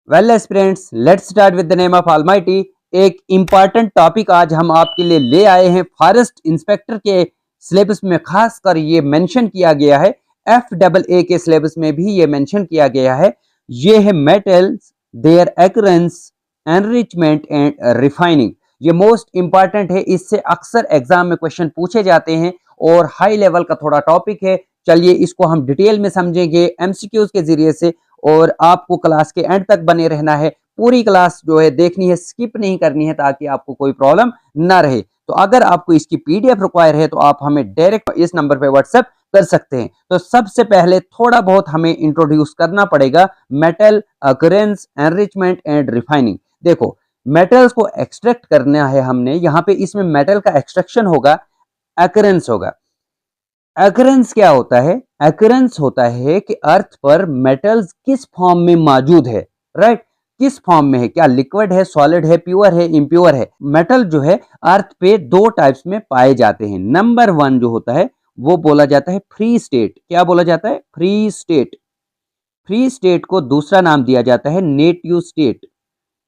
Well aspirants, let's start with the name of almighty. एक important topic आज हम आपके लिए ले आए हैं। फॉरेस्ट इंस्पेक्टर के सिलेबस में खासकर ये मेंशन किया गया है, FAA के सिलेबस में भी ये मेंशन किया गया है। ये है metals, their occurrence, enrichment and refining. ये मोस्ट इंपॉर्टेंट है, इससे अक्सर एग्जाम में क्वेश्चन पूछे जाते हैं और हाई लेवल का थोड़ा टॉपिक है। चलिए इसको हम डिटेल में समझेंगे MCQs के जरिए से, और आपको क्लास के एंड तक बने रहना है। पूरी क्लास जो है देखनी है, स्किप नहीं करनी है, ताकि आपको कोई प्रॉब्लम ना रहे। तो अगर आपको इसकी PDF रिक्वायर है तो आप हमें डायरेक्ट इस नंबर पे व्हाट्सएप कर सकते हैं। तो सबसे पहले थोड़ा बहुत हमें इंट्रोड्यूस करना पड़ेगा metal, occurrence, enrichment and refining. देखो, मेटल्स को एक्सट्रैक्ट करना है हमने, यहाँ पे इसमें मेटल का एक्सट्रैक्शन होगा, अकरेंस होगा। अकरेंस क्या होता है? अकरेंस होता है कि अर्थ पर मेटल्स किस फॉर्म में मौजूद है, राइट? किस फॉर्म में है, क्या लिक्विड है, सॉलिड है, प्योर है, इम्प्योर है। मेटल जो है अर्थ पे दो टाइप्स में पाए जाते हैं। नंबर 1 जो होता है वो बोला जाता है फ्री स्टेट। क्या बोला जाता है? Free state. फ्री स्टेट को दूसरा नाम दिया जाता है नेटिव स्टेट।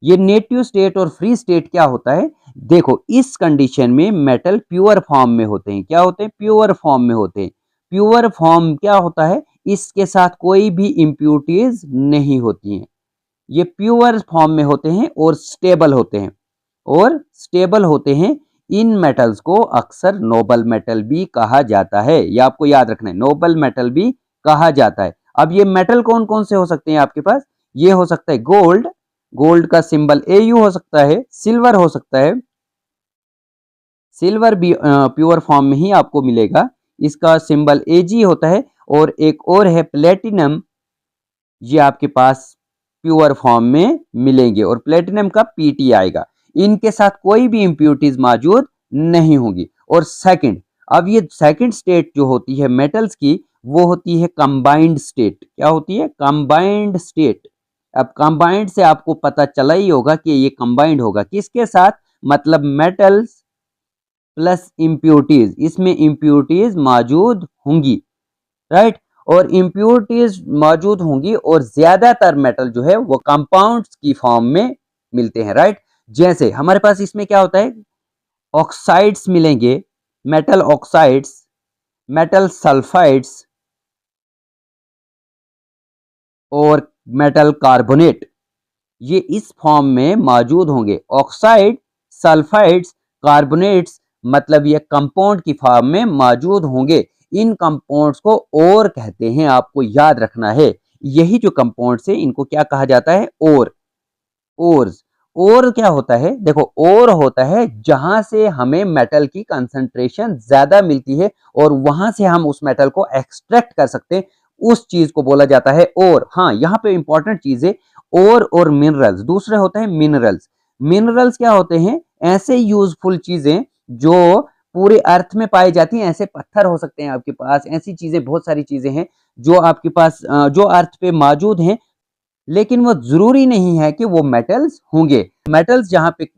ये नेटिव स्टेट और फ्री स्टेट क्या होता है? देखो, इस कंडीशन में मेटल प्योर फॉर्म में होते हैं। क्या होते हैं? प्योर फॉर्म में होते हैं। प्योर फॉर्म क्या होता है? इसके साथ कोई भी इम्प्यूरिटीज नहीं होती हैं। ये प्योर फॉर्म में होते हैं और स्टेबल होते हैं। और स्टेबल होते हैं। इन मेटल्स को अक्सर नोबल मेटल भी कहा जाता है। ये आपको याद रखना है, नोबल मेटल भी कहा जाता है। अब ये मेटल कौन कौन से हो सकते हैं आपके पास? ये हो सकता है गोल्ड, गोल्ड का सिंबल AU हो सकता है। सिल्वर हो सकता है, सिल्वर भी प्योर फॉर्म में ही आपको मिलेगा, इसका सिंबल AG होता है। और एक और है प्लेटिनम, ये आपके पास प्योर फॉर्म में मिलेंगे और प्लेटिनम का PT आएगा। इनके साथ कोई भी इंप्यूरिटीज मौजूद नहीं होंगी। और सेकंड, अब ये सेकंड स्टेट जो होती है मेटल्स की, वो होती है कंबाइंड स्टेट। क्या होती है? Combined state. अब कंबाइंड से आपको पता चला ही होगा कि ये कंबाइंड होगा किसके साथ? मतलब मेटल्स प्लस इंप्यूरिटीज। इसमें इंप्यूरिटीज मौजूद होंगी, राइट? और इंप्यूरिटीज मौजूद होंगी और ज्यादातर मेटल जो है वो कंपाउंड्स की फॉर्म में मिलते हैं, राइट? जैसे हमारे पास इसमें क्या होता है? ऑक्साइड्स मिलेंगे, मेटल ऑक्साइड्स, मेटल सल्फाइड्स और मेटल कार्बोनेट। ये इस फॉर्म में मौजूद होंगे। ऑक्साइड, सल्फाइड्स, कार्बोनेट्स, मतलब ये कंपाउंड की फॉर्म में मौजूद होंगे। इन कंपाउंड्स को और कहते हैं, आपको याद रखना है। यही जो कंपाउंड्स है इनको क्या कहा जाता है? और। ओर्स। और क्या होता है? देखो, और होता है जहां से हमें मेटल की कंसंट्रेशन ज्यादा मिलती है और वहां से हम उस मेटल को एक्सट्रैक्ट कर सकते हैं, उस चीज को बोला जाता है और। हाँ, यहाँ पे इंपॉर्टेंट चीज है, और मिनरल्स। दूसरे होते हैं मिनरल्स। मिनरल्स क्या होते हैं? ऐसे यूजफुल चीजें जो पूरे अर्थ में पाई जाती हैं। ऐसे पत्थर हो सकते हैं आपके पास, ऐसी चीजें, बहुत सारी चीजें हैं जो आपके पास जो अर्थ पे मौजूद हैं, लेकिन वो जरूरी नहीं है कि वो मेटल्स होंगे। मेटल्स जहां पे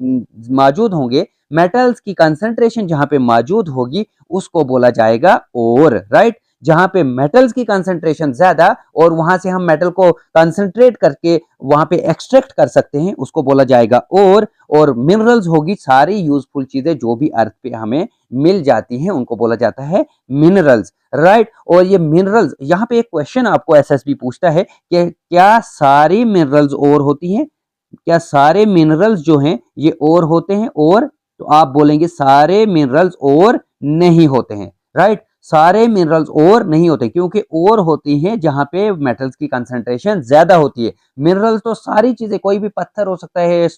मौजूद होंगे, मेटल्स की कंसंट्रेशन जहां पे मौजूद होगी, उसको बोला जाएगा और, राइट? जहां पे मेटल्स की कंसंट्रेशन ज्यादा और वहां से हम मेटल को कंसंट्रेट करके वहां पे एक्सट्रैक्ट कर सकते हैं, उसको बोला जाएगा और मिनरल्स होगी सारी यूजफुल चीजें जो भी अर्थ पे हमें मिल जाती हैं, उनको बोला जाता है मिनरल्स, राइट? और ये मिनरल्स, यहाँ पे एक क्वेश्चन आपको SSB पूछता है कि क्या सारी मिनरल्स और होती हैं? क्या सारे मिनरल्स जो हैं ये और होते हैं? और तो आप बोलेंगे सारे मिनरल्स और नहीं होते हैं, राइट? सारे मिनरल्स और नहीं होते, क्योंकि और होती हैं जहां पे मेटल्स की कंसंट्रेशन ज्यादा होती है। मिनरल्स तो सारी चीजें, कोई भी पत्थर हो सकता है,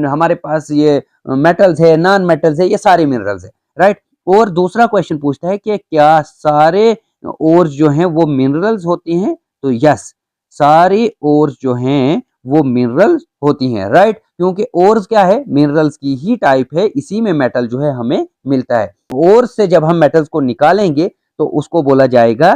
हमारे पास ये मेटल्स है, नॉन मेटल्स है, ये सारे मिनरल्स है, राइट? और दूसरा क्वेश्चन पूछता है कि क्या सारे ओर्स जो हैं वो मिनरल्स होती हैं? तो यस, सारी ओर्स जो हैं वो मिनरल्स होती हैं, राइट? क्योंकि ओर्स क्या है? मिनरल्स की ही टाइप है, इसी में मेटल जो है हमें मिलता है। ओर्स से जब हम मेटल्स को निकालेंगे तो उसको बोला जाएगा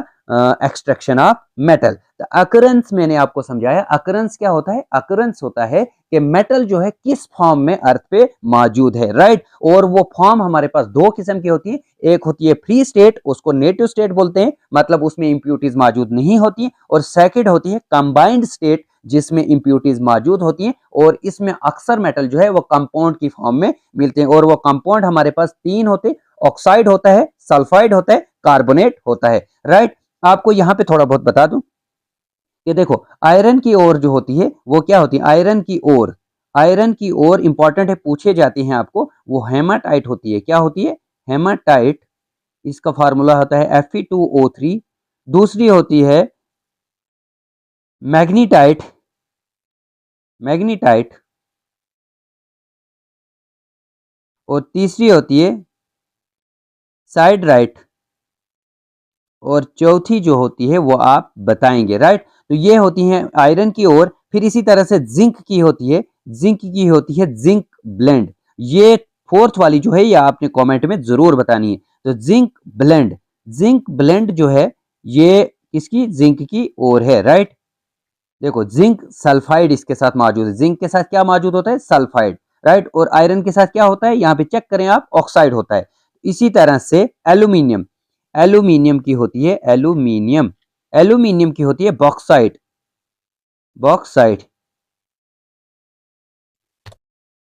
एक्सट्रैक्शन ऑफ मेटल। अकरेंस मैंने आपको समझाया, अकरेंस क्या होता है? अकरेंस होता है कि मेटल जो है किस फॉर्म में अर्थ पे मौजूद है, राइट। और वो फॉर्म हमारे पास दो किस्म की होती है, एक होती है फ्री स्टेट, उसको नेटिव स्टेट बोलते हैं, मतलब उसमें इंप्यूरिटीज मौजूद नहीं होती, और सेकंड होती है कंबाइंड स्टेट, जिसमें इंप्यूरिटीज मौजूद होती हैं, और इसमें अक्सर मेटल जो है वो कंपाउंड की फॉर्म में मिलते हैं। और वो कंपाउंड हमारे पास तीन होते हैं, ऑक्साइड होता है, सल्फाइड होता है, कार्बोनेट होता है, राइट। आपको यहाँ पे थोड़ा बहुत बता दूं कि देखो, आयरन की ओर जो होती है वो क्या होती है? आयरन की ओर इंपॉर्टेंट है, पूछे जाती हैं आपको, वो हेमाटाइट होती है। क्या होती है? हेमाटाइट। इसका फार्मूला होता है Fe2O3। दूसरी होती है मैग्नीटाइट, मैग्नीटाइट। और तीसरी होती है साइडराइट। और चौथी जो होती है वो आप बताएंगे, राइट। तो ये होती हैं आयरन की ओर। फिर इसी तरह से जिंक की होती है, जिंक ब्लेंड। ये फोर्थ वाली जो है ये आपने कमेंट में जरूर बतानी है। तो जिंक ब्लेंड जो है ये किसकी? जिंक की ओर है, राइट। देखो, जिंक सल्फाइड इसके साथ मौजूद है। जिंक के साथ क्या मौजूद होता है? Sulphide, right. और आयरन के साथ क्या होता है? यहाँ पे चेक करें आप, ऑक्साइड होता है। इसी तरह से एल्यूमिनियम, एल्यूमिनियम की होती है एल्यूमिनियम की होती है बॉक्साइट,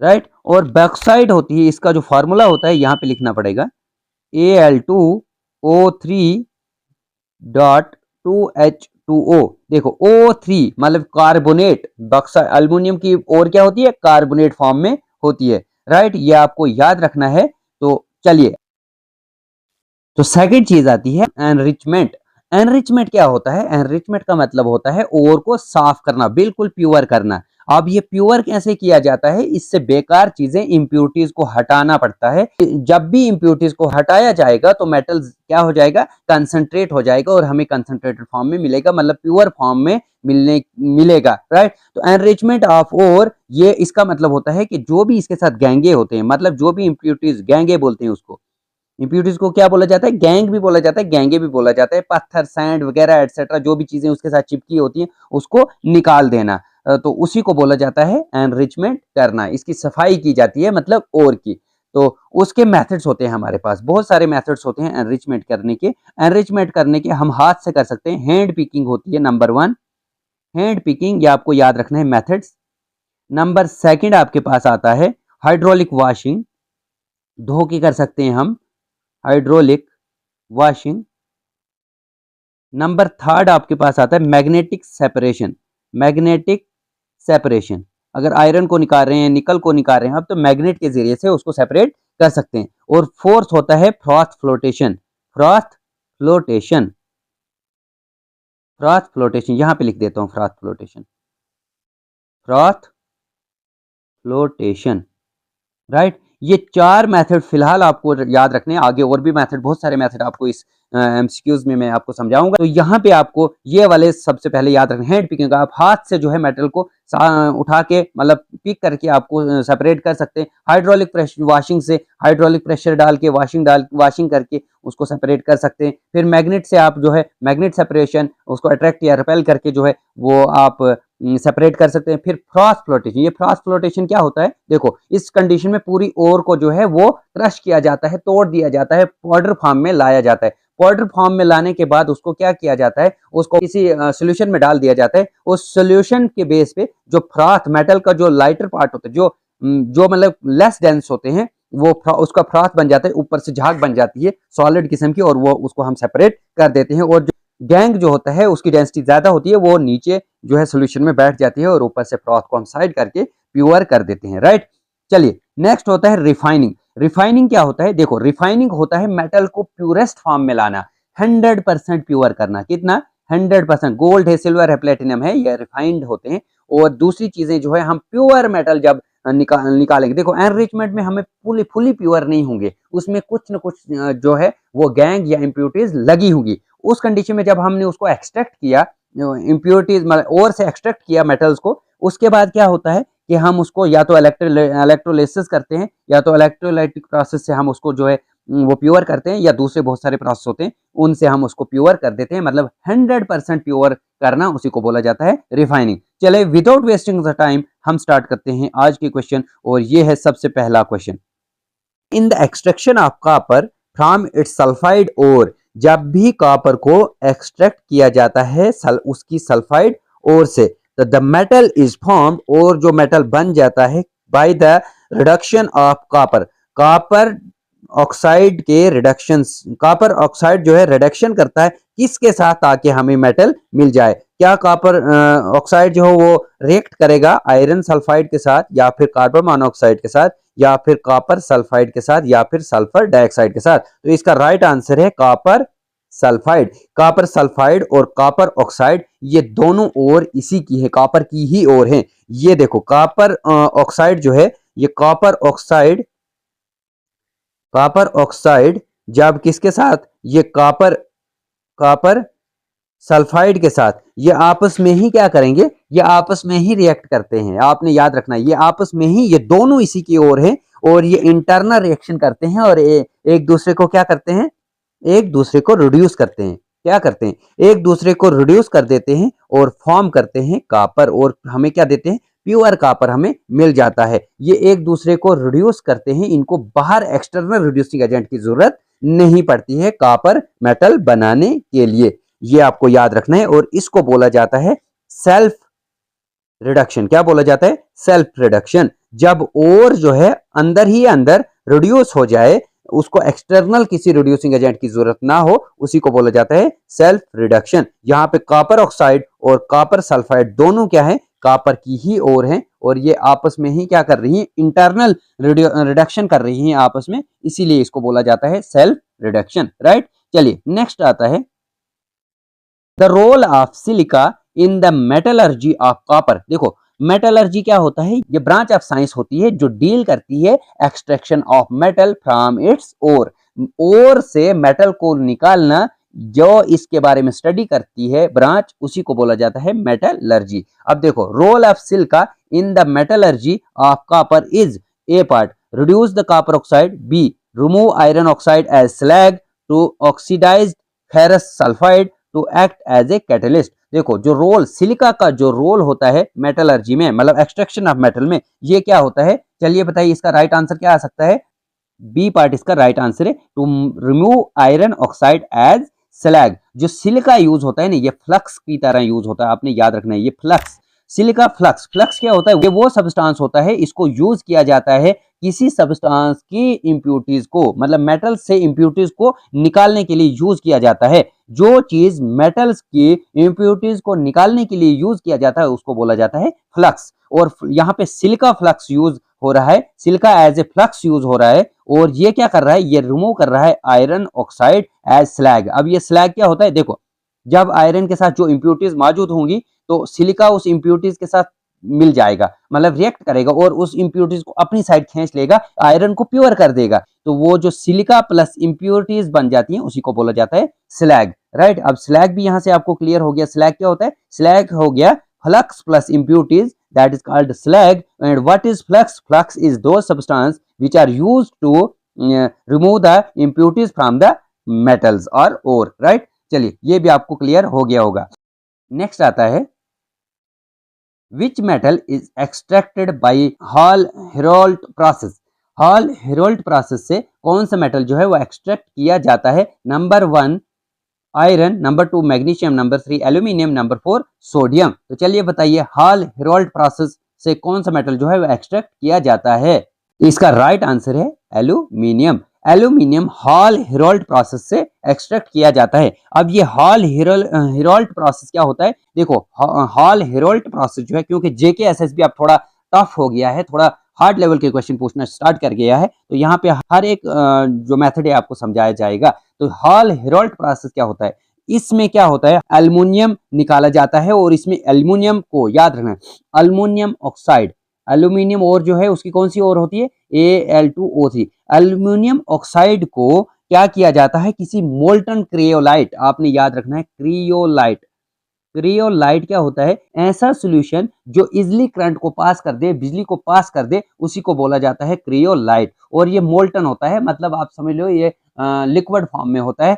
राइट। और बॉक्साइट होती है, इसका जो फॉर्मूला होता है यहाँ पे लिखना पड़ेगा, Al2O3.2H2O। देखो, O3 मतलब कार्बोनेट, बॉक्साइट एल्युमिनियम की और क्या होती है? कार्बोनेट फॉर्म में होती है, राइट। ये आपको याद रखना है। तो चलिए, तो सेकंड चीज आती है एनरिचमेंट। एनरिचमेंट क्या होता है? एनरिचमेंट का मतलब होता है ओर को साफ करना, बिल्कुल प्योर करना। अब ये प्योर कैसे किया जाता है? इससे बेकार चीजें, इंप्यूरिटीज को हटाना पड़ता है। जब भी इंप्यूरिटीज को हटाया जाएगा तो मेटल क्या हो जाएगा? कंसंट्रेट हो जाएगा, और हमें कंसंट्रेटेड फॉर्म में मिलेगा, मतलब प्योर फॉर्म में मिलेगा, राइट। तो एनरिचमेंट ऑफ ओर, ये इसका मतलब होता है कि जो भी इसके साथ गैंगे होते हैं, मतलब जो भी इंप्यूरिटीज, गैंगे बोलते हैं उसको, इंप्यूरिटीज को क्या बोला जाता है? गैंग भी बोला जाता है, गैंगे भी बोला जाता है। पत्थर, सैंड वगैरह एटसेट्रा, जो भी चीजें उसके साथ चिपकी होती हैं उसको निकाल देना, तो उसी को बोला जाता है एनरिचमेंट करना। इसकी सफाई की जाती है, मतलब ओर की। तो उसके मेथड्स होते हैं हमारे पास, बहुत सारे मेथड्स होते हैं एनरिचमेंट करने के। एनरिचमेंट करने के हम हाथ से कर सकते हैं। हैंड पिकिंग होती है नंबर 1, हैंड पिकिंग, ये आपको याद रखना है मेथड्स। नंबर 2 आपके पास आता है हाइड्रोलिक वॉशिंग, धो के कर सकते हैं हम, हाइड्रोलिक वॉशिंग। नंबर 3 आपके पास आता है मैग्नेटिक सेपरेशन, मैग्नेटिक सेपरेशन। अगर आयरन को निकाल रहे हैं, निकल को निकाल रहे हैं आप, तो मैग्नेट के जरिए से उसको सेपरेट कर सकते हैं। और फोर्थ होता है froth flotation, froth flotation, froth flotation. यहां पे लिख देता हूं, froth flotation, froth flotation, right. ये 4 मेथड फिलहाल आपको याद रखने हैं। आगे और भी मेथड, बहुत सारे मेथड आपको इस एमसीक्यूज में मैं आपको समझाऊंगा। तो यहाँ पे आपको ये वाले सबसे पहले याद रखना। हैंड पिकिंग, आप हाथ से जो है मेटल को उठा के, मतलब पिक करके आपको सेपरेट कर सकते हैं। हाइड्रोलिक प्रेशर वॉशिंग से, हाइड्रोलिक प्रेशर डाल के वॉशिंग करके उसको सेपरेट कर सकते हैं। फिर मैग्नेट से आप जो है मैग्नेट सेपरेशन, उसको अट्रैक्ट या रिपेल करके जो है वो आप सेपरेट कर सकते हैं। फिर फ्रॉथ फ्लोटेशन, ये फ्रॉथ फ्लोटेशन क्या होता है? देखो, इस कंडीशन में पूरी ओर को जो है वो क्रश किया जाता है, तोड़ दिया जाता है, पाउडर फॉर्म में लाया जाता है। पाउडर फॉर्म में लाने के बाद उसको क्या किया जाता है? उसको किसी सॉल्यूशन में डाल दिया जाता है। उस सॉल्यूशन के बेस पे जो फ्रॉथ, मेटल का जो लाइटर पार्ट होता है, जो मतलब लेस डेंस होते हैं, वो उसका फ्रॉथ बन जाता है, ऊपर से झाग बन जाती है सॉलिड किस्म की, और वो उसको हम सेपरेट कर देते हैं। और जो गैंग जो होता है उसकी डेंसिटी ज्यादा होती है, वो नीचे जो है सोल्यूशन में बैठ जाती है, और ऊपर से फ्रॉथ को हम साइड करके प्योर कर देते हैं, राइट। चलिए, नेक्स्ट होता है रिफाइनिंग। रिफाइनिंग क्या होता है? देखो, रिफाइनिंग होता है मेटल को प्योरेस्ट फॉर्म में लाना, 100% प्योर करना। कितना? 100%। गोल्ड है, सिल्वर है, प्लेटिनम है, ये रिफाइंड होते हैं। और दूसरी चीजें जो है, हम प्योर मेटल जब निकालेंगे, देखो एनरिचमेंट में हमें फुली प्योर नहीं होंगे, उसमें कुछ न कुछ जो है वो गैंग या इंप्यूरिटीज लगी होगी। उस कंडीशन में जब हमने उसको एक्सट्रैक्ट किया, इंप्योरिटीज और से एक्सट्रैक्ट किया मेटल्स को, उसके बाद क्या होता है कि हम उसको या तो इलेक्ट्रोलिसिस करते हैं, या तो इलेक्ट्रोलाइटिक प्रोसेस से हम उसको जो है वो प्योर करते हैं, या दूसरे बहुत सारे प्रोसेस होते हैं उनसे हम उसको प्योर कर देते हैं। मतलब 100% प्योर करना, उसी को बोला जाता है रिफाइनिंग। चले विदाउट वेस्टिंग द टाइम हम स्टार्ट करते हैं आज के क्वेश्चन, और ये है सबसे पहला question. In the extraction of copper from its sulphide ore, जब भी कॉपर को एक्सट्रैक्ट किया जाता है उसकी सल्फाइड ओर से, तो द मेटल इज फॉर्म्ड, और जो मेटल बन जाता है by the reduction of copper, copper oxide के रिडक्शन, कॉपर ऑक्साइड जो है रिडक्शन करता है किसके साथ, ताकि हमें मेटल मिल जाए। क्या कॉपर ऑक्साइड जो है वो रिएक्ट करेगा आयरन सल्फाइड के साथ, या फिर कार्बन मोनोऑक्साइड के साथ, या फिर कॉपर सल्फाइड के साथ, या फिर सल्फर डाइऑक्साइड के साथ। तो इसका राइट आंसर है कॉपर सल्फाइड। कॉपर सल्फाइड और कॉपर ऑक्साइड ये दोनों ओर इसी की है, कॉपर की ही ओर है। ये देखो कॉपर ऑक्साइड जो है, ये कॉपर ऑक्साइड जब किसके साथ, ये कॉपर सल्फाइड के साथ, ये आपस में ही क्या करेंगे, ये आपस में ही रिएक्ट करते हैं। आपने याद रखना है ये आपस में ही, ये दोनों इसी की ओर हैं, और ये इंटरनल रिएक्शन करते हैं, और एक दूसरे को क्या करते हैं, एक दूसरे को रिड्यूस करते हैं। क्या करते हैं, एक दूसरे को रिड्यूस कर देते हैं और फॉर्म करते हैं कॉपर, और हमें क्या देते हैं, प्योर कॉपर हमें मिल जाता है। ये एक दूसरे को रिड्यूस करते हैं, इनको बाहर एक्सटर्नल रिड्यूसिंग एजेंट की जरूरत नहीं पड़ती है कॉपर मेटल बनाने के लिए। ये आपको याद रखना है, और इसको बोला जाता है सेल्फ रिडक्शन। क्या बोला जाता है, सेल्फ रिडक्शन। जब और जो है अंदर ही अंदर रिड्यूस हो जाए, उसको एक्सटर्नल किसी रिड्यूसिंग एजेंट की जरूरत ना हो, उसी को बोला जाता है सेल्फ रिडक्शन। यहाँ पे कॉपर ऑक्साइड और कॉपर सल्फाइड दोनों क्या है, कॉपर की ही ओर हैं, और ये आपस में ही क्या कर रही हैं, इंटरनल रिडक्शन कर रही हैं आपस में, इसीलिए इसको बोला जाता है सेल्फ रिडक्शन। राइट, चलिए नेक्स्ट आता है the role of silica in the metallurgy of copper. देखो मेटलर्जी क्या होता है, ये ब्रांच ऑफ साइंस होती है जो डील करती है extraction of metal from its ore से मेटल को निकालना, जो इसके बारे में स्टडी करती है ब्रांच, उसी को बोला जाता है मेटलर्जी। अब देखो role of silica in the metallurgy of copper is, A part reduce the copper oxide, B remove iron oxide as slag to oxidised ferrous sulphide to act as a catalyst. देखो जो role silica का जो role होता है metallurgy में, मतलब extraction of metal में, ये क्या होता है, चलिए बताइए इसका राइट आंसर क्या आ सकता है, बी पार्ट इसका राइट आंसर है to remove iron oxide as slag. जो सिलिका यूज होता है ना, ये फ्लक्स की तरह यूज होता है, आपने याद रखना है ये फ्लक्स, सिलिका फ्लक्स। फ्लक्स क्या होता है, ये वो सब्सटेंस होता है, इसको यूज किया जाता है किसी सब्सटेंस की इंप्यूरिटीज को, मतलब मेटल से इंप्यूरिटीज को निकालने के लिए यूज किया जाता है। जो चीज मेटल्स की इंप्यूरिटीज को निकालने के लिए यूज किया जाता है उसको बोला जाता है फ्लक्स। और यहाँ पे सिलिका फ्लक्स यूज हो रहा है, silica as a flux use हो रहा है, और ये क्या कर रहा है, ये रिमूव कर रहा है आयरन ऑक्साइड एज स्लैग। अब ये स्लैग क्या होता है, देखो जब आयरन के साथ जो इंप्यूरिटीज मौजूद होंगी, तो सिलिका उस इंप्यूरिटीज के साथ मिल जाएगा, मतलब रिएक्ट करेगा और उस इंप्यूरिटीज को अपनी साइड खींच लेगा, आयरन को प्योर कर देगा। तो वो जो सिलिका प्लस इंप्यूरिटीज बन जाती हैं उसी को बोला जाता है स्लैग। राइट, अब स्लैग भी यहां से आपको क्लियर हो गया। स्लैग क्या होता है, स्लैग हो गया flux plus impurities, that is called slag. And what is flux, flux is those substance which are used to remove the impurities from the metals or ore. Right, चलिए ये भी आपको क्लियर हो गया होगा। नेक्स्ट आता है Which metal is extracted by Hall-Héroult process? Hall-Héroult process से कौन सा मेटल जो है वो एक्सट्रैक्ट किया जाता है? Number 1 iron, number 2 magnesium, number 3 aluminium, number 4 sodium. तो चलिए बताइए हॉल-हेरोल्ट प्रोसेस से कौन सा मेटल जो है वो एक्सट्रैक्ट किया जाता है? इसका राइट आंसर है एल्यूमिनियम। एल्यूमिनियम हॉल-हेरोल्ट प्रोसेस से एक्सट्रैक्ट किया जाता है। अब ये हॉल-हेरोल्ट प्रोसेस क्या होता है, देखो हॉल-हेरोल्ट प्रोसेस जो है, क्योंकि जेके एसएसबी अब थोड़ा टफ हो गया है, थोड़ा हार्ड लेवल के क्वेश्चन पूछना स्टार्ट कर गया है, तो यहाँ पे हर एक जो मेथड है आपको समझाया जाएगा। तो हॉल-हेरोल्ट प्रोसेस क्या होता है, इसमें क्या होता है, एल्युमिनियम निकाला जाता है, और इसमें एल्युमिनियम को याद रखना, एल्युमिनियम ऑक्साइड, एल्यूमिनियम और जो है उसकी कौन सी और होती है, Al2O3। एल्यूमिनियम ऑक्साइड को क्या किया जाता है, किसी मोल्टन क्रियोलाइट, आपने याद रखना है क्रियोलाइट। क्रियोलाइट क्या होता है, ऐसा सॉल्यूशन जो इजिली करंट को पास कर दे, बिजली को पास कर दे, उसी को बोला जाता है क्रियोलाइट। और ये मोल्टन होता है, मतलब आप समझ लो ये लिक्विड फॉर्म में होता है।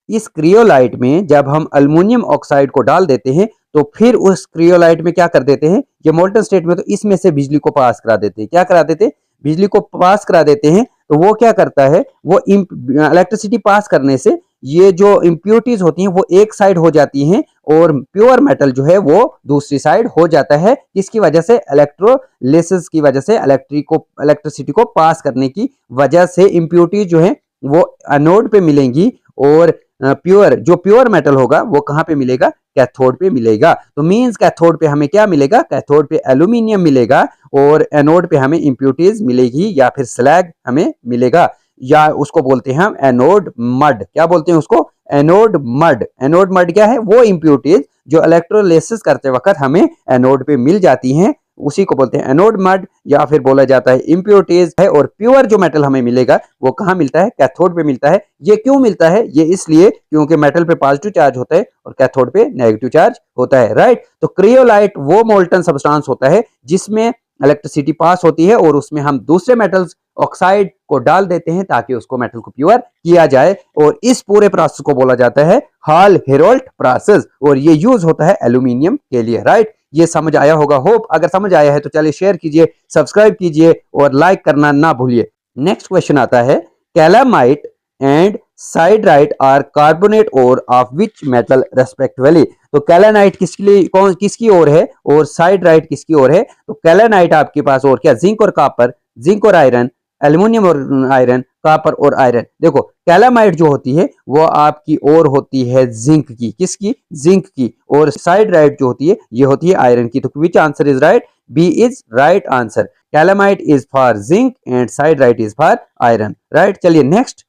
इस क्रियोलाइट में जब हम अल्युमिनियम ऑक्साइड को डाल देते हैं तो फिर उस क्रियोलाइट में क्या कर देते हैं, ये मोल्टन स्टेट में तो इसमें से बिजली को पास करा देते हैं। क्या करा देते हैं? बिजली को पास करा देते हैं। तो वो क्या करता है, वो इलेक्ट्रिसिटी पास करने से ये जो इम्प्योरिटीज होती हैं वो एक साइड हो जाती हैं और प्योर मेटल जो है वो दूसरी साइड हो जाता है। इसकी वजह से इलेक्ट्रोलिसिस की वजह से इलेक्ट्रिसिटी को पास करने की वजह से इम्प्योरिटीज जो है वो एनोड पे मिलेंगी और जो प्योर मेटल होगा वो कहाँ पे मिलेगा? कैथोड पे मिलेगा। तो मींस कैथोड पे हमें क्या मिलेगा? कैथोड पे एल्यूमिनियम मिलेगा और एनोड पे हमें इम्प्योरिटीज मिलेगी या फिर स्लैग हमें मिलेगा, या उसको बोलते हैं हम एनोड मड। क्या बोलते हैं उसको? Anode mud. एनोड मड क्या है? वो इम्प्योरिटीज जो इलेक्ट्रोलिसिस करते वक्त हमें एनोड पे मिल जाती हैं, उसी को बोलते हैं एनोड मड, या फिर बोला जाता है इम्प्योरिटीज है। और प्योर जो मेटल हमें मिलेगा वो कहाँ मिलता है? कैथोड पे मिलता है। ये क्यों मिलता है? ये इसलिए क्योंकि मेटल पे पॉजिटिव चार्ज होता है और कैथोड पे नेगेटिव चार्ज होता है, राइट। तो क्रियोलाइट वो मोल्टन सब्सटेंस होता है जिसमें इलेक्ट्रिसिटी पास होती है और उसमें हम दूसरे मेटल्स ऑक्साइड को डाल देते हैं ताकि उसको मेटल को प्योर किया जाए, और इस पूरे प्रोसेस को बोला जाता है हॉल हेरोल्ड प्रोसेस, और ये यूज होता है एल्यूमिनियम के लिए, राइट। ये समझ आया होगा, होप। अगर समझ आया है तो चलिए शेयर कीजिए, सब्सक्राइब कीजिए और लाइक करना ना भूलिए। नेक्स्ट क्वेश्चन आता है, calamine and siderite are carbonate ore of which metal respectively. तो कैलानाइट किसकी ओर है और साइडराइट किसकी ओर है? तो कैलानाइट आपके पास और क्या? जिंक और कॉपर, जिंक और आयरन, एल्युमिनियम और आयरन, कॉपर और आयरन। देखो कैलामाइट जो होती है वो आपकी ओर होती है जिंक की। किसकी? जिंक की। और साइडराइट जो होती है ये होती है आयरन की। तो which answer is right? B is right answer. Calamine is for zinc and siderite is for iron, right. चलिए next.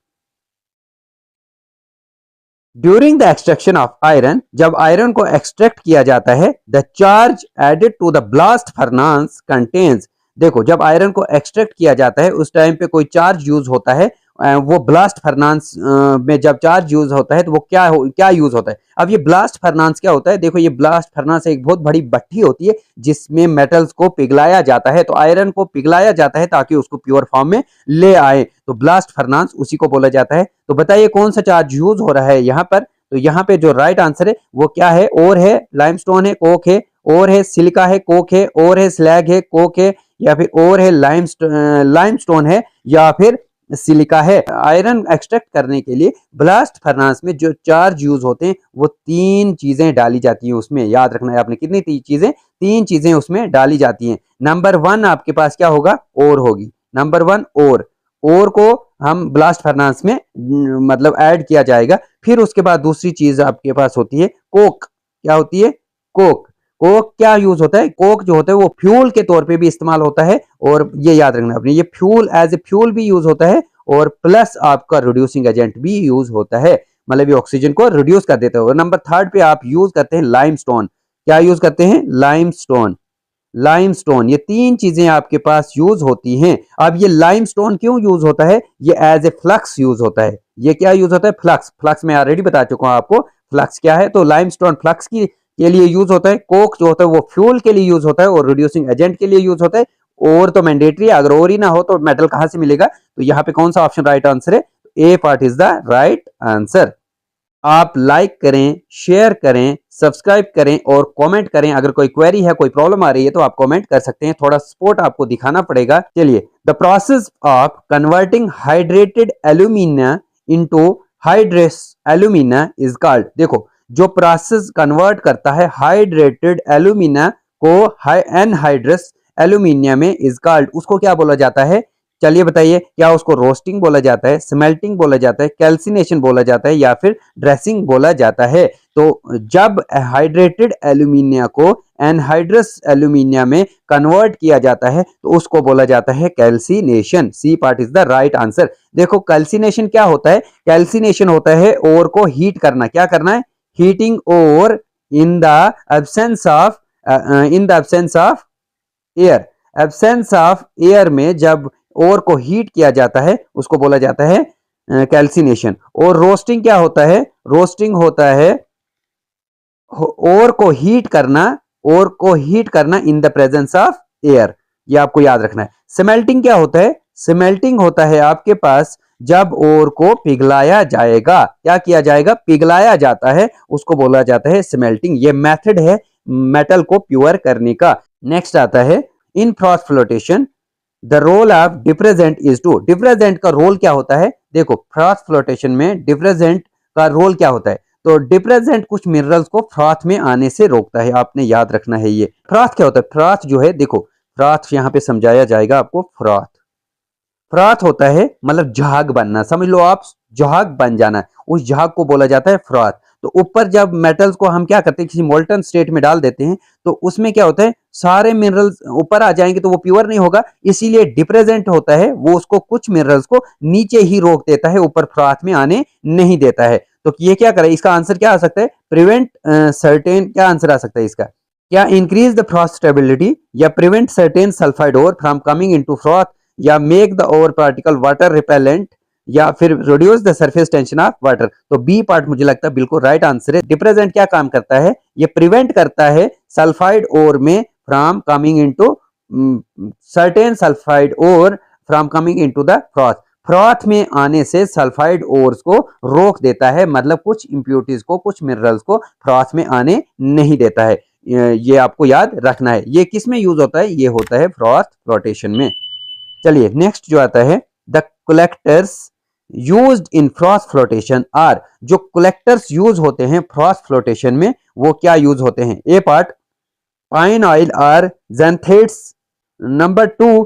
During the extraction of iron, जब आयरन को एक्सट्रैक्ट किया जाता है, the charge added to the blast furnace contains. देखो जब iron को extract किया जाता है उस टाइम पे कोई चार्ज यूज होता है, वो ब्लास्ट फर्नास में जब चार्ज यूज होता है तो वो क्या यूज होता है? अब ये ब्लास्ट फर्नास क्या होता है? देखो ये ब्लास्ट फर्नास एक बहुत बड़ी भट्टी होती है जिसमें मेटल्स को पिघलाया जाता है। तो आयरन को पिघलाया जाता है ताकि उसको प्योर फॉर्म में ले आए, तो ब्लास्ट फर्नास उसी को बोला जाता है। तो बताइए कौन सा चार्ज यूज हो रहा है यहाँ पर? तो यहाँ पे जो राइट आंसर है वो क्या है? और है लाइमस्टोन है, कोक है, और है सिलिका है, कोक है, और है स्लैग है, कोक है, या फिर और है लाइमस्टोन है, या फिर सिलिका है। आयरन एक्सट्रैक्ट करने के लिए ब्लास्ट फर्नास में जो चार्ज यूज होते हैं वो तीन चीजें डाली जाती हैं उसमें। याद रखना है आपने, कितनी चीजें? तीन चीजें उसमें डाली जाती हैं। नंबर वन आपके पास क्या होगा? और होगी। नंबर वन और को हम ब्लास्ट फर्नास में मतलब ऐड किया जाएगा। फिर उसके बाद दूसरी चीज आपके पास होती है कोक। क्या होती है? कोक। कोक क्या यूज होता है? कोक जो होता है वो फ्यूल के तौर पे भी इस्तेमाल होता है, और ये याद रखना अपने, ये फ्यूल एज ए फ्यूल भी यूज होता है और प्लस आपका रिड्यूसिंग एजेंट भी यूज होता है, मतलब ये ऑक्सीजन को रिड्यूस कर देता है। और नंबर थर्ड पे आप यूज करते हैं लाइमस्टोन। क्या यूज करते हैं? लाइमस्टोन। लाइमस्टोन, ये तीन चीजें आपके पास यूज होती हैं। अब ये लाइमस्टोन क्यों यूज होता है? ये एज ए फ्लक्स यूज होता है। ये क्या यूज होता है? फ्लक्स। फ्लक्स मैं ऑलरेडी बता चुका हूं आपको फ्लक्स क्या है। तो लाइमस्टोन फ्लक्स की के लिए यूज होता है। कोक जो होता है वो फ्यूल के लिए यूज होता है और रिड्यूसिंग एजेंट के लिए यूज होता है। और तो मैंडेटरी है, अगर और ही ना हो तो मेटल कहां से मिलेगा? तो यहाँ पे कौन सा ऑप्शन राइट आंसर है? A part is the right answer. आप लाइक करें, शेयर करें, सब्सक्राइब करें और कमेंट करें। अगर कोई क्वेरी है, कोई प्रॉब्लम आ रही है तो आप कमेंट कर सकते हैं, थोड़ा सपोर्ट आपको दिखाना पड़ेगा। चलिए, the process of converting hydrated alumina into hydrous alumina is called. देखो जो प्रोसेस कन्वर्ट करता है हाइड्रेटेड एल्यूमिना को एनहाइड्रस एल्यूमिनियम में इज कॉल्ड, उसको क्या बोला जाता है? चलिए बताइए, क्या उसको रोस्टिंग बोला जाता है, स्मेल्टिंग बोला जाता है, कैल्सिनेशन बोला जाता है, या फिर ड्रेसिंग बोला जाता है? तो जब हाइड्रेटेड एल्यूमिनिया को एनहाइड्रस एल्यूमिनिया में कन्वर्ट किया जाता है तो उसको बोला जाता है calcination. C part is the right answer. देखो कैल्सिनेशन क्या होता है? कैल्सिनेशन होता है ओर को हीट करना। क्या करना है? Heating ore in the absence of air. Absence of air में जब ओर को हीट किया जाता है उसको बोला जाता है कैल्सिनेशन। और रोस्टिंग क्या होता है? रोस्टिंग होता है ओर को हीट करना, ओर को हीट करना in the presence of air. ये आपको याद रखना है। स्मेल्टिंग क्या होता है? स्मेल्टिंग होता है आपके पास जब ओर को पिघलाया जाएगा, क्या किया जाएगा, पिघलाया जाता है, उसको बोला जाता है स्मेल्टिंग। ये मेथड है मेटल को प्योर करने का। नेक्स्ट आता है in froth flotation the role of depressant is to, depressant का रोल क्या होता है, देखो फ्रॉस्ट फ्लोटेशन में डिफ्रेजेंट का रोल क्या होता है, तो डिफ्रेजेंट कुछ मिनरल्स को फ्रॉथ में आने से रोकता है, आपने याद रखना है ये। फ्रॉथ क्या होता है, फ्रॉथ जो है देखो, फ्रॉथ यहाँ पे समझाया जाएगा आपको। फ्रॉथ, फ्रॉथ होता है मतलब झाग बनना, समझ लो आप, झाग बन जाना, उस झाग को बोला जाता है फ्रॉथ। तो ऊपर जब मेटल्स को हम क्या करते हैं, किसी मोल्टन स्टेट में डाल देते हैं, तो उसमें क्या होता है, सारे मिनरल्स ऊपर आ जाएंगे तो वो प्योर नहीं होगा, इसीलिए डिप्रेजेंट होता है, वो उसको कुछ मिनरल्स को नीचे ही रोक देता है, ऊपर फ्रॉथ में आने नहीं देता है। तो ये क्या करे, इसका आंसर क्या आ सकता है, प्रिवेंट सर्टेन, क्या आंसर आ सकता है इसका, क्या इंक्रीज द फ्रॉस्ट स्टेबिलिटी, या prevent certain sulphide ore from coming into froth, या make the ore particle water repellent, या फिर reduce the surface tension of water. तो बी पार्ट मुझे लगता है बिल्कुल राइट आंसर है। डिप्रेजेंट क्या काम करता है, ये प्रिवेंट करता है सल्फाइड ओर में from coming into certain sulphide ore from coming into the froth, froth में आने से सल्फाइड ओर्स को रोक देता है, मतलब कुछ इंप्योरिटीज को, कुछ मिनरल्स को फ्रॉथ में आने नहीं देता है। ये आपको याद रखना है। ये किस में यूज होता है, ये होता है फ्रॉथ फ्लोटेशन में। चलिए नेक्स्ट जो आता है the collectors used in froth flotation are, जो कलेक्टर्स यूज होते हैं फ्रॉस्ट फ्लोटेशन में वो क्या यूज होते हैं, ए पार्ट पाइन ऑयल और जेंथेट्स, नंबर 2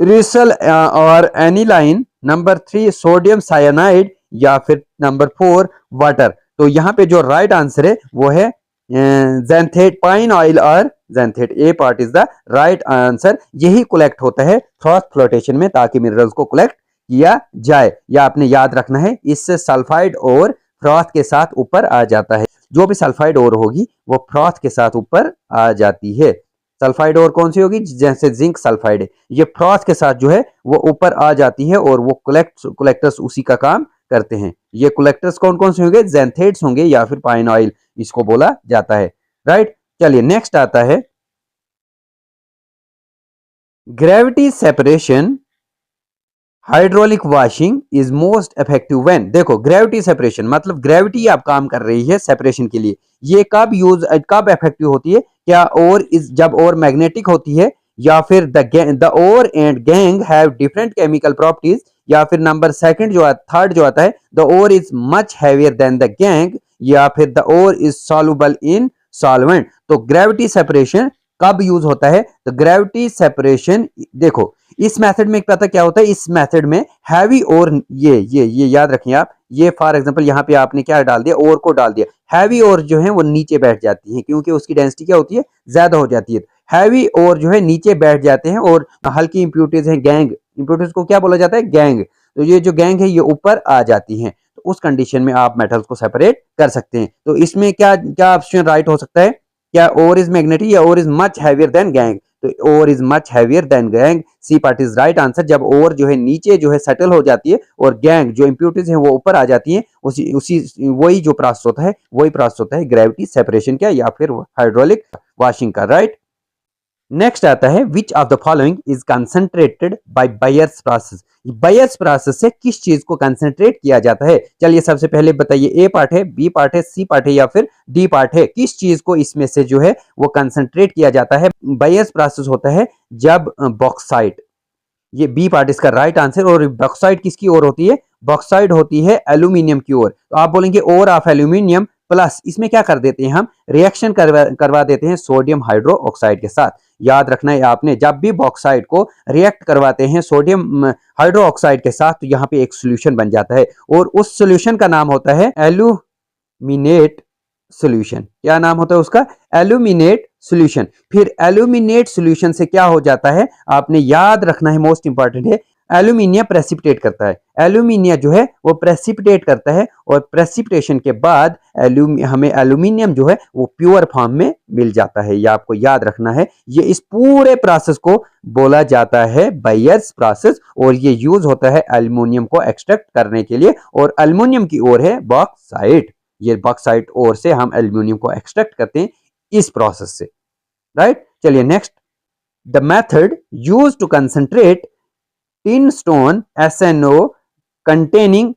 रिसल और एनिलाइन, नंबर 3 सोडियम साइनाइड, या फिर नंबर 4 वाटर। तो यहाँ पे जो राइट आंसर है वो है जेंथेट, पाइन ऑयल और xanthate, A part is the right answer. यही कलेक्ट होता है फ्रॉस्ट फ्लोटेशन में ताकि मिनरल्स को कलेक्ट किया जाए, या आपने याद रखना है, इससे सल्फाइड और फ्रॉथ के साथ ऊपर आ जाता है, जो भी सल्फाइड और होगी वो फ्रॉथ के साथ ऊपर आ जाती है। सल्फाइड और कौन सी होगी, जैसे जिंक सल्फाइड है, ये फ्रॉथ के साथ जो है वो ऊपर आ जाती है और वो कलेक्टर्स उसी का काम करते हैं। ये कलेक्टर्स कौन कौन से होंगे, जेंथेट्स होंगे या फिर पाइन ऑयल इसको बोला जाता है, राइट। चलिए नेक्स्ट आता है gravity separation hydraulic washing is most effective when, देखो ग्रेविटी सेपरेशन मतलब ग्रेविटी आप काम कर रही है सेपरेशन के लिए, ये कब इफेक्टिव होती है, क्या और इस जब और मैग्नेटिक होती है, या फिर the ore and gangue have different chemical properties, या फिर नंबर सेकंड जो थर्ड जो आता है the ore is much heavier than the gangue, या फिर the ore is soluble in solvent. तो ग्रेविटी सेपरेशन कब यूज होता है, तो ग्रेविटी सेपरेशन देखो इस मेथड में पता क्या होता है, इस मेथड में हैवी और ये याद रखें आप, ये फॉर एग्जांपल यहाँ पे आपने क्या डाल दिया, और को डाल दिया, हैवी और जो है वो नीचे बैठ जाती है क्योंकि उसकी डेंसिटी क्या होती है, ज्यादा हो जाती है। हैवी और जो है नीचे बैठ जाते हैं, और हल्की इंप्योरिटीज है गैंग, इंप्योरिटीज को क्या बोला जाता है, गैंग। तो ये जो गैंग है ये ऊपर आ जाती है, तो उस कंडीशन में आप मेटल्स को सेपरेट कर सकते हैं। तो इसमें क्या क्या ऑप्शन राइट हो सकता है, क्या ओर इज मैग्नेटिक या ore is much heavier than gangue, तो ore is much heavier than gangue, C part is right answer. जब ओर जो है नीचे जो है सेटल हो जाती है और गैंग जो इंप्योरिटीज है वो ऊपर आ जाती है, उसी उसी वही जो प्रोसेस होता है, वही प्रोसेस होता है ग्रेविटी सेपरेशन का या फिर हाइड्रोलिक वॉशिंग का, राइट। नेक्स्ट आता है which of the following is concentrated by Bayer's process, Bayer's process से किस चीज को कंसंट्रेट किया जाता है। चलिए सबसे पहले बताइए, ए पार्ट है, बी पार्ट है, सी पार्ट है, या फिर डी पार्ट है, किस चीज को इसमें से जो है वो कंसंट्रेट किया जाता है। बायर्स प्रोसेस होता है जब बॉक्साइट, ये बी पार्ट इसका राइट आंसर। और बॉक्साइट किसकी ओर होती है, बॉक्साइट होती है एल्यूमिनियम की ओर। तो आप बोलेंगे ओर ऑफ एल्यूमिनियम प्लस, इसमें क्या कर देते हैं हम, रिएक्शन करवा देते हैं सोडियम हाइड्रो ऑक्साइड के साथ। याद रखना है आपने, जब भी बॉक्साइट को रिएक्ट करवाते हैं सोडियम हाइड्रो ऑक्साइड के साथ तो यहाँ पे एक सोल्यूशन बन जाता है, और उस सोल्यूशन का नाम होता है एल्यूमिनेट सोल्यूशन। क्या नाम होता है उसका, एल्यूमिनेट सोल्यूशन। फिर एल्यूमिनेट सोल्यूशन से क्या हो जाता है, आपने याद रखना है, मोस्ट इंपॉर्टेंट है, एल्यूमिनिया प्रेसिपिटेट करता है, एल्यूमिनिया जो है वो प्रेसिपिटेट करता है, और प्रेसिपिटेशन के बाद हमें एल्यूमिनियम जो है वो प्योर फॉर्म में मिल जाता है, ये आपको याद रखना है। ये इस पूरे प्रोसेस को बोला जाता है बायर्स प्रोसेस, और ये यूज होता है एल्यूमिनियम को एक्सट्रैक्ट करने के लिए, और एल्यूमिनियम की ओर है बॉक्साइट, ये बॉक्साइट ओर से हम एल्यूमिनियम को एक्सट्रैक्ट करते हैं इस प्रोसेस से, राइट। चलिए next, the method use to concentrate tin stone SnO containing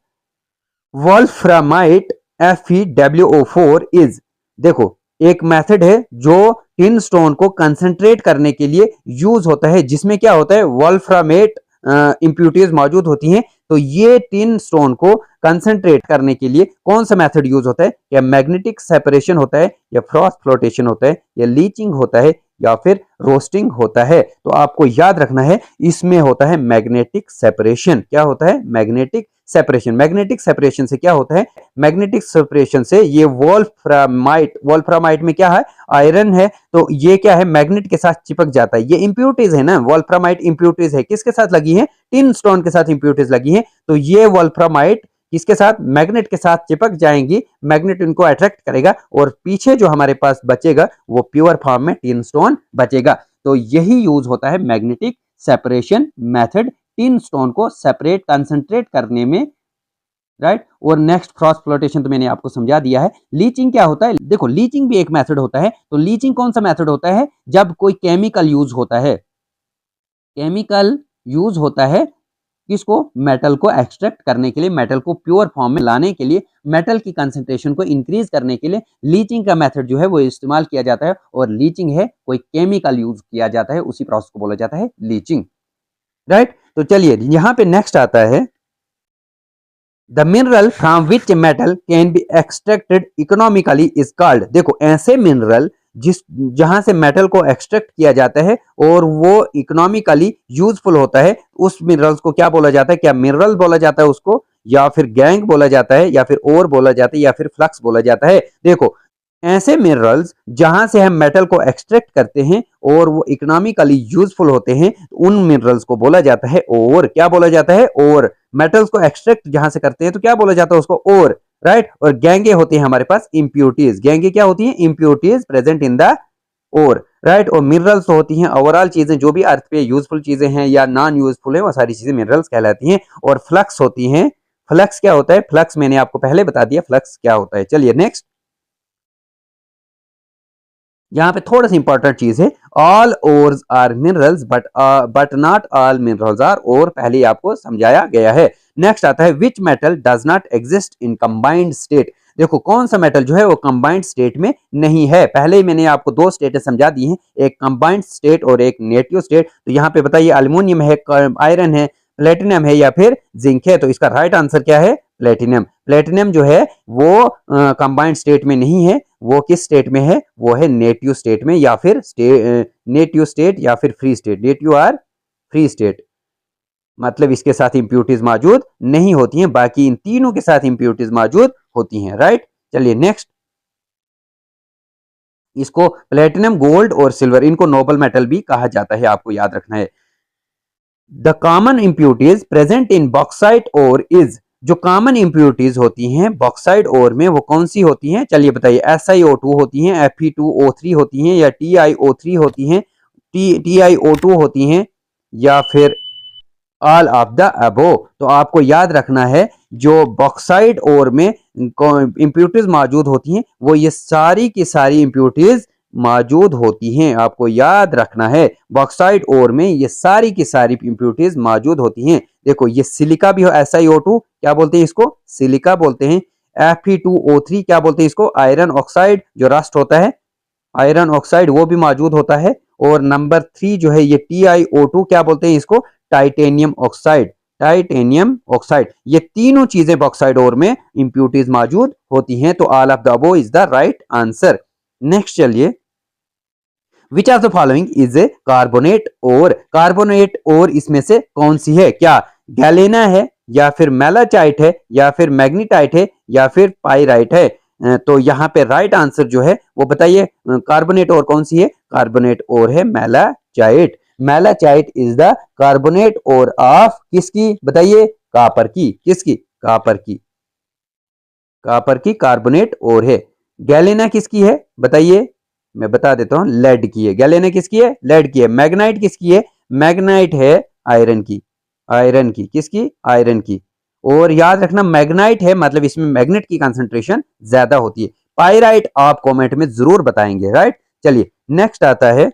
wolframite FeWO4 is, देखो एक मेथड है जो टिन स्टोन को कंसंट्रेट करने के लिए यूज होता है, जिसमें क्या होता है वोल्फ्रामेट इंप्यूरिटीज मौजूद होती हैं। तो ये टिन स्टोन को कंसंट्रेट करने के लिए कौन सा मेथड यूज होता है? या मैग्नेटिक सेपरेशन होता है, या फ्रॉस्ट फ्लोटेशन होता है, या लीचिंग होता है, या फिर रोस्टिंग होता है? तो आपको याद रखना है इसमें होता है मैग्नेटिक सेपरेशन। क्या होता है? Magnetic separation. मैग्नेटिक सेपरेशन से क्या होता है? मैग्नेटिक सेपरेशन से ये वोल्फ्रामाइट में क्या है? आयरन है, तो ये क्या है? मैग्नेट के साथ चिपक जाता है। ये इंप्यूरिटीज है ना, वोल्फ्रामाइट इंप्यूरिटीज है, किसके साथ लगी है? टिन स्टोन के साथ इंप्यूरिटीज लगी है। तो ये वोल्फ्रामाइट किसके साथ? मैग्नेट के साथ चिपक जाएंगी, मैग्नेट इनको अट्रैक्ट करेगा, और पीछे जो हमारे पास बचेगा वो प्योर फॉर्म में टिन स्टोन बचेगा। तो यही यूज होता है magnetic separation method, tin stone को सेपरेट कंसंट्रेट करने में, राइट। और नेक्स्ट फ्रॉस्ट फ्लोटेशन तो मैंने आपको समझा दिया है। लीचिंग क्या होता है? देखो लीचिंग भी एक मेथड होता है। तो लीचिंग कौन सा मेथड होता है? जब कोई केमिकल यूज होता है, केमिकल यूज होता है किसको? मेटल को एक्सट्रैक्ट करने के लिए, मेटल को प्योर फॉर्म में लाने के लिए, मेटल की कंसंट्रेशन को इंक्रीज करने के लिए लीचिंग का मेथड जो है वो इस्तेमाल किया जाता है। और लीचिंग है कोई केमिकल यूज किया जाता है, उसी प्रोसेस को बोला जाता है लीचिंग, राइट। तो चलिए यहाँ पे नेक्स्ट आता है the mineral from which metal can be extracted economically is called. देखो ऐसे मिनरल जहां से मेटल को एक्सट्रैक्ट किया जाता है और वो इकोनॉमिकली यूजफुल होता है, उस मिनरल्स को क्या बोला जाता है? क्या मिनरल बोला जाता है उसको, या फिर गैंग बोला जाता है, या फिर ओर बोला जाता है, या फिर फ्लक्स बोला जाता है? देखो ऐसे मिनरल्स जहां से हम मेटल को एक्सट्रैक्ट करते हैं और वो इकोनॉमिकली यूजफुल होते हैं, उन मिनरल्स को बोला जाता है और। क्या बोला जाता है? और। मेटल्स को एक्सट्रैक्ट जहां से करते हैं तो क्या बोला जाता है उसको? और, राइट। और गैंगे होती है हमारे पास इंप्यूरिटीज। गैंगे क्या होती है? इंप्यूरिटीज प्रेजेंट इन द और, राइट। और मिनरल्स होती हैं ओवरऑल चीजें जो भी अर्थ पे यूजफुल चीजें हैं या नॉन यूजफुल है, वो सारी चीजें मिनरल्स कहलाती हैं। और फ्लक्स होती हैं। फ्लक्स क्या होता है? फ्लक्स मैंने आपको पहले बता दिया फ्लक्स क्या होता है। चलिए नेक्स्ट, यहाँ पे थोड़ा सा इंपॉर्टेंट चीज है, all ores are minerals but not all minerals are ore, पहले आपको समझाया गया है। नेक्स्ट आता है which metal does not exist in combined state. देखो कौन सा मेटल जो है वो कंबाइंड स्टेट में नहीं है। पहले ही मैंने आपको दो स्टेट समझा दी हैं, एक कंबाइंड स्टेट और एक नेटिव स्टेट। तो यहाँ पे बताइए अल्युमिनियम है, आयरन है, प्लेटिनम है, या फिर जिंक है? तो इसका राइट आंसर क्या है? प्लेटिनम। प्लेटिनम जो है वो कंबाइंड स्टेट में नहीं है, वो किस स्टेट में है? वो है नेटिव स्टेट में, या फिर नेटिव स्टेट या फिर फ्री स्टेट। नेटिव और फ्री स्टेट मतलब इसके साथ इंप्यूरिटीज मौजूद नहीं होती हैं, बाकी इन तीनों के साथ इंप्यूरिटीज मौजूद होती हैं, राइट। चलिए नेक्स्ट, इसको प्लेटिनम, गोल्ड और सिल्वर, इनको नोबल मेटल भी कहा जाता है, आपको याद रखना है। The common impurities present in bauxite और इज, जो कॉमन इंप्यूरिटीज होती हैं बॉक्साइट और में वो कौन सी होती हैं? चलिए बताइए। SiO2 होती हैं, Fe2O3 होती हैं, या TiO3 होती हैं, TiO2 होती हैं, या फिर ऑल ऑफ द अबो? तो आपको याद रखना है जो बॉक्साइट और में इंप्यूरिटीज मौजूद होती हैं वो ये सारी की सारी इंप्यूरिटीज मौजूद होती हैं, आपको याद रखना है। बॉक्साइट और में ये सारी की सारी इंप्यूरिटीज मौजूद होती हैं। देखो ये सिलिका भी हो, SiO2 क्या बोलते हैं इसको? सिलिका बोलते हैं। Fe2O3 क्या बोलते हैं इसको? आयरन ऑक्साइड जो रस्ट होता है, आयरन ऑक्साइड वो भी मौजूद होता है। और नंबर 3 जो है ये TiO2 क्या बोलते हैं इसको? Titanium oxide. टाइटेनियम ऑक्साइड, ये तीनों चीजें बॉक्साइड और में इंप्यूरिटीज मौजूद होती हैं। तो all of the above is the right answer. Next चलिए, which of the following is a carbonate ore? Carbonate ore इसमें से कौन सी है? क्या गैलेना है, या फिर मेलाचाइट है, या फिर मैग्नीटाइट है, या फिर पाइराइट है? तो यहाँ पे राइट आंसर जो है वो बताइए, कार्बोनेट और कौन सी है? कार्बोनेट और है मेलाचाइट। मेलाचाइट इज द कार्बोनेट और ऑफ किसकी? बताइए। कापर की। किसकी? कापर की। कापर की कार्बोनेट और है। गैलेना किसकी है? बताइए। मैं बता देता हूं, लेड की है। गैलेना किसकी है? लेड की है। मैग्नाइट किसकी है? मैग्नाइट है आयरन की। आयरन की। किसकी? आयरन की। और याद रखना मैग्नाइट है मतलब इसमें मैग्नेट की कंसंट्रेशन ज्यादा होती है। पाइराइट आप कमेंट में जरूर बताएंगे, राइट। चलिए नेक्स्ट आता है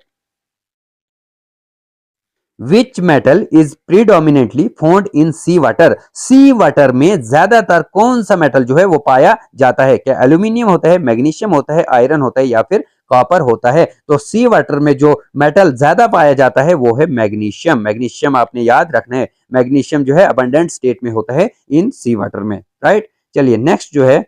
which metal is predominantly found in sea water, sea water में ज्यादातर कौन सा मेटल जो है वो पाया जाता है? क्या एल्यूमिनियम होता है, मैग्नीशियम होता है, आयरन होता है या फिर कॉपर होता है? तो सी वाटर में जो मेटल ज्यादा पाया जाता है वो है मैग्नीशियम। मैग्नीशियम आपने याद रखना है, मैग्नीशियम जो है अबंडेंट स्टेट में होता है इन सी वाटर में, राइट। चलिए नेक्स्ट जो है,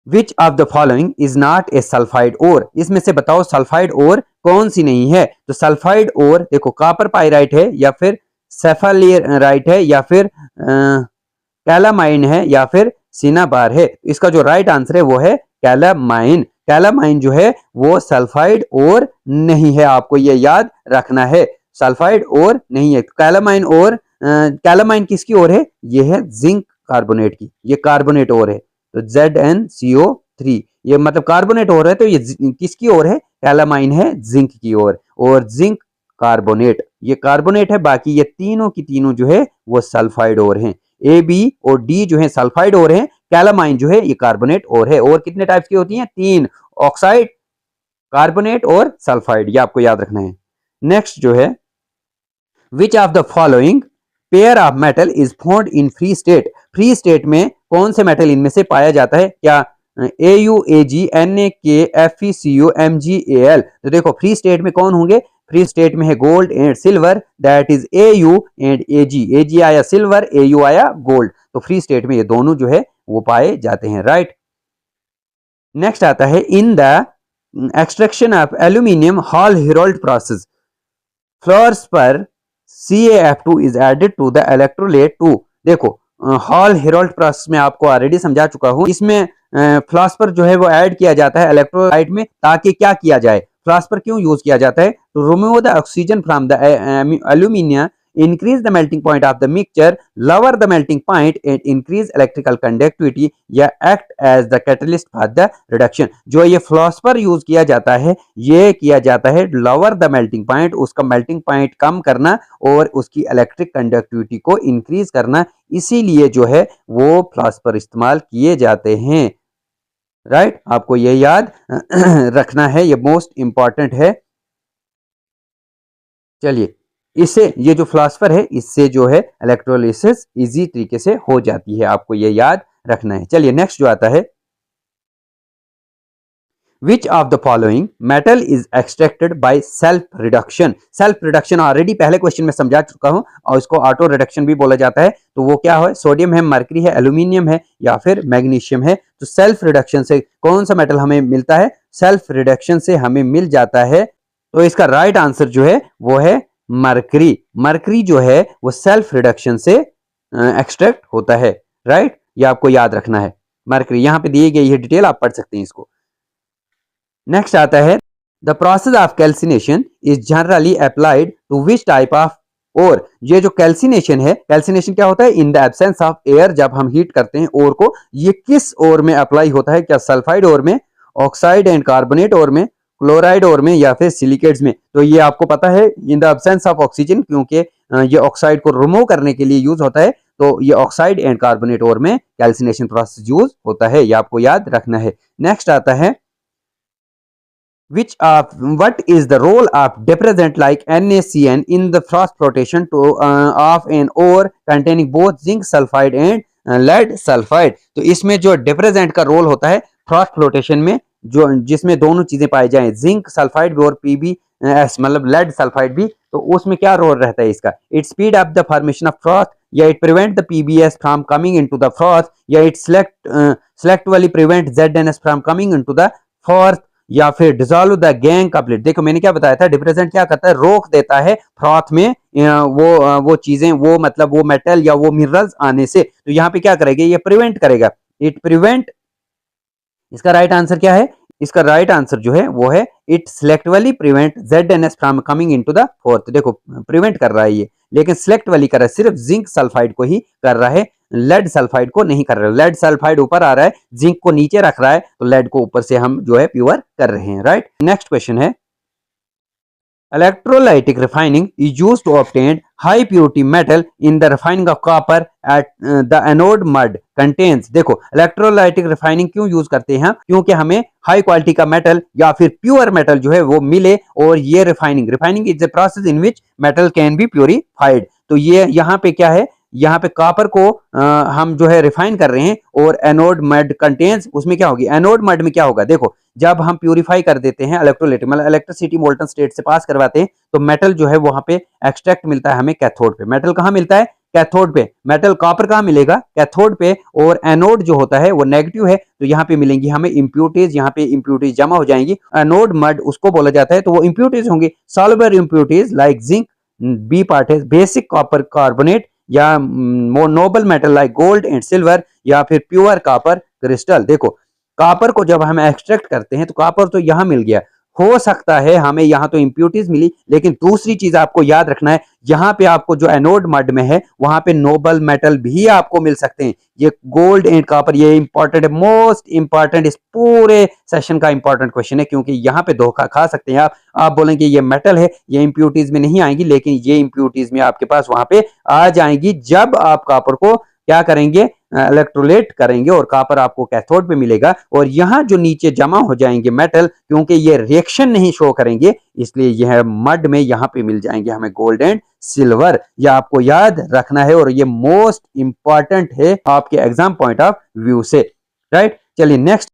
which of the following is not a sulphide ore, इसमें से बताओ सल्फाइड ओर कौन सी नहीं है? तो सल्फाइड ओर देखो कॉपर पाइराइट है या फिर सेफालियराइट है या फिर कैलामाइन है या फिर सिनाबार है। इसका जो राइट आंसर है वो है कैलामाइन। कैलामाइन जो है वो सल्फाइड ओर नहीं है, आपको ये याद रखना है, सल्फाइड ओर नहीं है। कैलामाइन ओर, कैलामाइन किसकी ओर है? ये है जिंक कार्बोनेट की, ये कार्बोनेट ओर है। तो ZnCO3 ये मतलब कार्बोनेट ओर है, तो ये किसकी ओर है? कैलामाइन है जिंक की ओर, और जिंक कार्बोनेट ये कार्बोनेट है, बाकी ये तीनों की तीनों जो है वो सल्फाइड ओर हैं। ए बी और डी जो है सल्फाइड ओर है, कैलामाइन जो है ये कार्बोनेट ओर है। और कितने टाइप्स की होती हैं? 3, ऑक्साइड, कार्बोनेट और सल्फाइड, ये आपको याद रखना है। नेक्स्ट जो है, which of the following pair of metal is found in free state, free state में कौन से मेटल इनमें से पाया जाता है? क्या AuAgNaKFeCuMgAl, तो देखो फ्री स्टेट में कौन होंगे? फ्री स्टेट में है gold and silver, that is Au and Ag आया सिल्वर, Au आया गोल्ड, तो फ्री स्टेट में ये दोनों जो है वो पाए जाते हैं, राइट। नेक्स्ट आता है, in the extraction of aluminium Hall Heroult process, fluorspar CaF2 is added to the electrolyte 2। देखो हॉल हेरोल्ड प्रोसेस में आपको ऑलरेडी समझा चुका हूं, इसमें फ्लॉस्फर जो है वो ऐड किया जाता है इलेक्ट्रोलाइट में, ताकि क्या किया जाए? फ्लॉस्फर क्यों यूज किया जाता है? To remove the oxygen from the aluminium, increase the melting point of the mixture, lower the melting point and increase electrical conductivity या act as the catalyst for the reduction। जो ये फ्लॉस्फर यूज किया जाता है, ये किया जाता है lower the melting point, उसका melting point कम करना और उसकी इलेक्ट्रिक कंडक्टिविटी को इंक्रीज करना, इसीलिए जो है वो फ्लॉस्फर इस्तेमाल किए जाते हैं, राइट। आपको ये याद रखना है, ये मोस्ट इंपॉर्टेंट है। चलिए, इससे ये जो फ्लॉस्फर है इससे जो है इलेक्ट्रोलिसिस इजी तरीके से हो जाती है, आपको ये याद रखना है। चलिए नेक्स्ट जो आता है, which of the following metal is extracted by self reduction. Self reduction already पहले क्वेश्चन में समझा चुका हूं, और इसको ऑटो रिडक्शन भी बोला जाता है। तो वो क्या है? सोडियम है, मरकरी है, एल्यूमिनियम है या फिर मैग्नीशियम है। तो सेल्फ रिडक्शन से कौन सा मेटल हमें मिलता है? सेल्फ रिडक्शन से हमें मिल जाता है, तो इसका राइट आंसर जो है वो है मरकरी। मरकरी जो है वो सेल्फ रिडक्शन से एक्सट्रैक्ट होता है, राइट। ये आपको याद रखना है, मरकरी यहाँ पे दी गई है डिटेल, आप पढ़ सकते हैं इसको। नेक्स्ट आता है, the process of calcination is generally applied to which type of ore. ये जो कैल्सिनेशन है, कैल्सिनेशन क्या होता है? In the absence of air, जब हम हीट करते हैं ओर को, ये किस ओर में अप्लाई होता है? क्या सल्फाइड ओर में, ऑक्साइड एंड कार्बोनेट ओर में, क्लोराइड ओर में या फिर सिलिकेट्स में? तो ये आपको पता है in the absence of oxygen, क्योंकि ये ऑक्साइड को रिमूव करने के लिए यूज होता है, तो ये ऑक्साइड एंड कार्बोनेट ओर में कैल्सिनेशन प्रोसेस यूज होता है, ये आपको याद रखना है। नेक्स्ट आता है, what is the role of depressant like NaCN in the frost flotation of an ore containing both zinc sulfide and lead sulfide। तो इसमें जो डिप्रेजेंट का रोल होता है फ्रॉस्ट फ्लोटेशन में, जो जिसमें दोनों चीजें पाई जाएं, जिंक सल्फाइड भी और PbS मतलब लेड सल्फाइड भी, तो उसमें क्या रोल रहता है इसका? It speed up the formation of froth, या it prevent the PbS from coming into the froth, या it selectively prevent ZnS from coming into the froth, या फिर डिसॉल्व द गैंग कपलेट। देखो मैंने क्या बताया था, डिप्रेजेंट क्या करता है? रोक देता है फ्रॉथ में वो चीजें, वो मतलब वो मेटल या वो मिनरल्स आने से। तो यहाँ पे क्या करेगा? ये प्रिवेंट करेगा, इट प्रिवेंट। इसका राइट आंसर क्या है? इसका राइट आंसर जो है वो है it selectively prevent ZnS from coming into the fourth. देखो प्रिवेंट कर रहा है ये, लेकिन सिलेक्टिवली कर रहा है, सिर्फ जिंक सल्फाइड को ही कर रहा है, लेड सल्फाइड को नहीं कर रहा है। लेड सल्फाइड ऊपर आ रहा है, जिंक को नीचे रख रहा है, तो लेड को ऊपर से हम जो है प्योर कर रहे हैं, राइट। नेक्स्ट क्वेश्चन है, Electrolytic refining is used to obtain high purity metal in the refining of copper at the anode mud contains। देखो इलेक्ट्रोलाइटिक रिफाइनिंग क्यों यूज करते हैं, क्योंकि हमें हाई क्वालिटी का मेटल या फिर प्योर मेटल जो है वो मिले, और ये refining is a process in which metal can be purified. तो ये यहाँ पे क्या है, यहाँ पे कॉपर को हम जो है रिफाइन कर रहे हैं, और एनोड मड कंटेन्स, उसमें क्या होगी, एनोड मड में क्या होगा, देखो जब हम प्यूरिफाई कर देते हैं इलेक्ट्रोलाइटिक मतलब इलेक्ट्रिसिटी मोल्टन स्टेट से पास करवाते हैं, तो मेटल जो है वहां पे एक्सट्रैक्ट मिलता है हमें कैथोड पे। मेटल कहाँ मिलता है, कैथोड पे। मेटल कॉपर कहाँ मिलेगा, कैथोड पे। और एनोड जो होता है वो नेगेटिव है, तो यहाँ पे मिलेंगी हमें इम्प्यूरिटीज, यहाँ पे इम्प्यूरिटीज जमा हो जाएंगी। एनोड मड उसको बोला जाता है, तो वो इम्प्यूरिटीज होंगी soluble impurities like zinc, B part है बेसिक कॉपर कार्बोनेट, या noble metal like gold and silver, या फिर प्योर कॉपर क्रिस्टल। देखो कॉपर को जब हम एक्सट्रैक्ट करते हैं तो कॉपर तो यहाँ मिल गया, हो सकता है हमें यहाँ तो इंप्यूरिटीज मिली, लेकिन दूसरी चीज आपको याद रखना है, यहाँ पे आपको जो एनोड मड में है वहां पे नोबल मेटल भी आपको मिल सकते हैं। ये गोल्ड एंड कॉपर, ये इंपॉर्टेंट है, मोस्ट इंपॉर्टेंट, इस पूरे सेशन का इंपॉर्टेंट क्वेश्चन है, क्योंकि यहाँ पे धोखा खा सकते हैं आप बोलेंगे ये मेटल है, ये इंप्यूरिटीज में नहीं आएंगी, लेकिन ये इंप्यूरिटीज में आपके पास वहां पे आ जाएंगी जब आप कॉपर को क्या करेंगे, इलेक्ट्रोलेट करेंगे, और कॉपर आपको कैथोड पे मिलेगा। और यहाँ जो नीचे जमा हो जाएंगे मेटल, क्योंकि ये रिएक्शन नहीं शो करेंगे, इसलिए यह मड में यहाँ पे मिल जाएंगे हमें गोल्ड एंड सिल्वर। यह आपको याद रखना है, और ये मोस्ट इंपॉर्टेंट है आपके एग्जाम पॉइंट ऑफ व्यू से, राइट। चलिए नेक्स्ट,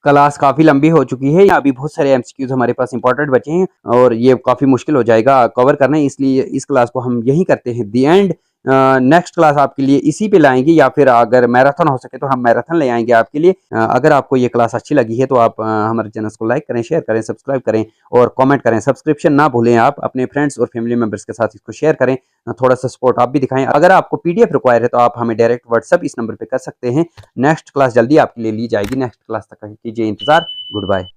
क्लास काफी लंबी हो चुकी है, अभी बहुत सारे एमसीक्यूज हमारे पास इंपॉर्टेंट बचे हैं, और ये काफी मुश्किल हो जाएगा कवर करना, इसलिए इस क्लास को हम यही करते हैं दी एंड। नेक्स्ट क्लास आपके लिए इसी पे लाएंगे, या फिर अगर मैराथन हो सके तो हम मैराथन ले आएंगे आपके लिए। अगर आपको ये क्लास अच्छी लगी है तो आप हमारे चैनल को लाइक करें, शेयर करें, सब्सक्राइब करें और कमेंट करें। सब्सक्रिप्शन ना भूलें, आप अपने फ्रेंड्स और फैमिली मेंबर्स के साथ इसको शेयर करें, थोड़ा सा सपोर्ट आप भी दिखाएं। अगर आपको पीडीएफ रिक्वायर है तो आप हमें डायरेक्ट व्हाट्सएप इस नंबर पर कर सकते हैं। नेक्स्ट क्लास जल्दी आपके लिए ली जाएगी, नेक्स्ट क्लास तक कीजिए इंतजार। Good bye.